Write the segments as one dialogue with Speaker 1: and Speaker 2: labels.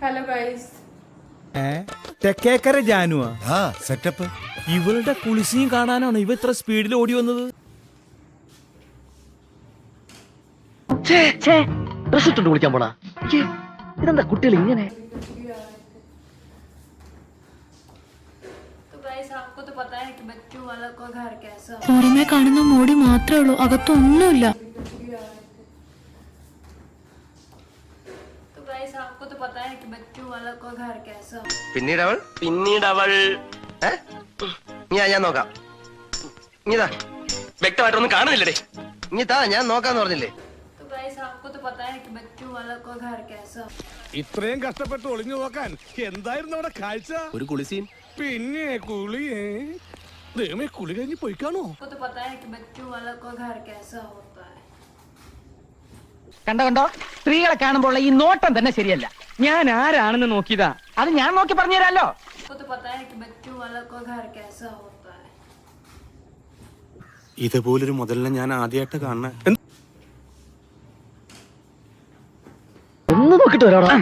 Speaker 1: Hello guys.
Speaker 2: Thekkekara ജാനുവാ
Speaker 3: setup.
Speaker 2: ഇവളുടെ കുളിസിയും കാണാനാണ് ഇവ ഇത്ര സ്പീഡിൽ ഓടി വന്നത്.
Speaker 4: വിളിക്കാൻ പോണാ ഇതെന്താ കുട്ടികൾ ഇങ്ങനെ?
Speaker 5: പുറമെ കാണുന്ന മോടി മാത്രമേ ഉള്ളൂ, അകത്തൊന്നുമില്ല.
Speaker 4: പിന്നീടവൾ ഞാൻ നോക്കാം. ഇതാ വ്യക്തമായിട്ടൊന്നും കാണുന്നില്ലേ? ഇനിതാ ഞാൻ നോക്കാന്ന് പറഞ്ഞില്ലേ?
Speaker 3: ഇത്രയും കഷ്ടപ്പെട്ട് ഒളിഞ്ഞു നോക്കാൻ എന്തായിരുന്നു അവിടെ കാഴ്ച?
Speaker 4: ഒരു കുളിസീൻ.
Speaker 3: പിന്നെ കുളിയേ ദൈവമേ, കുളി കഴിഞ്ഞ് പോയിക്കാണോ?
Speaker 6: കണ്ടോ സ്ത്രീകളെ കാണുമ്പോൾ ഈ നോട്ടം തന്നെ ശരിയല്ല. ഞാൻ ആരാണെന്ന് നോക്കിയതാ, അത് ഞാൻ നോക്കി പറഞ്ഞു തരാലോ.
Speaker 7: ഇതുപോലൊരു മുതലിനെ ഞാൻ ആദ്യമായിട്ട് കാണണ.
Speaker 4: ഒന്ന് നോക്കിട്ട് വരാടാ.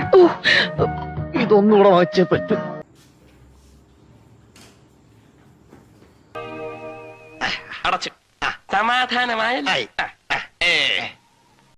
Speaker 4: ഇതൊന്നുകൂടെ വായിച്ചേ പറ്റൂ.
Speaker 8: അടച്ചു സമാധാനമായ